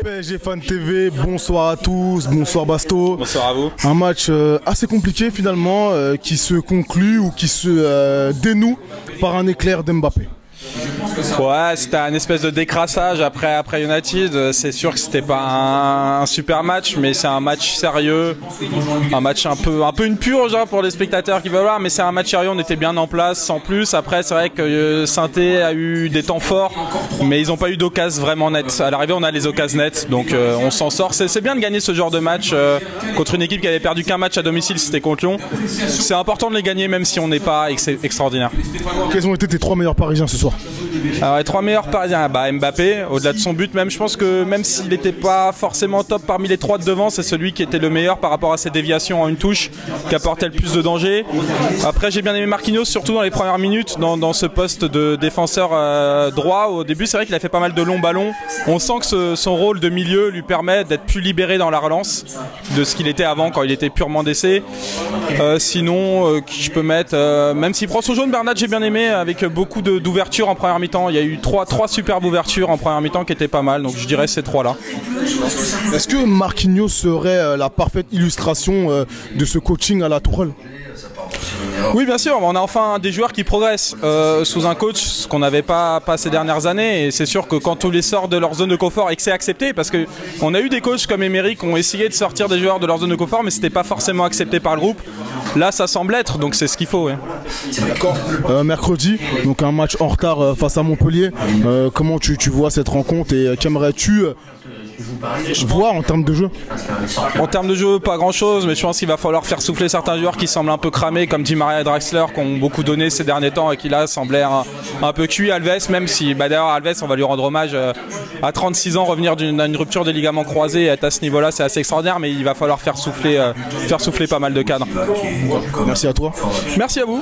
PSG Fan TV, bonsoir à tous, bonsoir Basto. Bonsoir à vous. Un match assez compliqué finalement qui se conclut ou qui se dénoue par un éclair d'Mbappé. Ouais, c'était un espèce de décrassage après United. C'est sûr que c'était pas un super match, mais c'est un match sérieux, un match un peu une purge hein, pour les spectateurs qui veulent voir, mais c'est un match sérieux. On était bien en place, sans plus. Après, c'est vrai que Saint-Étienne a eu des temps forts, mais ils n'ont pas eu d'occasion vraiment nette. À l'arrivée, on a les occasions nettes, donc on s'en sort. C'est bien de gagner ce genre de match contre une équipe qui avait perdu qu'un match à domicile, c'était contre Lyon. C'est important de les gagner, même si on n'est pas extraordinaire. Quels ont été tes 3 meilleurs Parisiens ce soir? Alors les 3 meilleurs Parisiens, Mbappé, au-delà de son but même, je pense que même s'il n'était pas forcément top parmi les 3 de devant, c'est celui qui était le meilleur par rapport à ses déviations en une touche, qui apportait le plus de danger. Après j'ai bien aimé Marquinhos, surtout dans les premières minutes, dans ce poste de défenseur droit. Au début c'est vrai qu'il a fait pas mal de longs ballons. On sent que son rôle de milieu lui permet d'être plus libéré dans la relance de ce qu'il était avant quand il était purement d'essai. Sinon, qui je peux mettre, même s'il prend son jaune, Bernat j'ai bien aimé, avec beaucoup d'ouverture en première mi-temps. Il y a eu trois superbes ouvertures en première mi-temps qui étaient pas mal, donc je dirais ces 3-là. Est-ce que Marquinhos serait la parfaite illustration de ce coaching à la Tourelle? Oui, bien sûr, on a enfin des joueurs qui progressent sous un coach, ce qu'on n'avait pas ces dernières années. Et c'est sûr que quand tous les sortent de leur zone de confort et que c'est accepté, parce qu'on a eu des coachs comme Emery qui ont essayé de sortir des joueurs de leur zone de confort, mais c'était pas forcément accepté par le groupe. Là, ça semble être, donc c'est ce qu'il faut. Ouais. D'accord. Mercredi, donc un match en retard face à Montpellier. Comment tu vois cette rencontre et qu'aimerais-tu voir en termes de jeu? En termes de jeu, pas grand chose, mais je pense qu'il va falloir faire souffler certains joueurs qui semblent un peu cramés, comme Di Maria et Draxler, qui ont beaucoup donné ces derniers temps et qui là semblaient un peu cuits. Alves, même si d'ailleurs Alves, on va lui rendre hommage à 36 ans, revenir d'une rupture des ligaments croisés et être à ce niveau-là, c'est assez extraordinaire, mais il va falloir faire souffler pas mal de cadres. Merci à toi. Merci à vous.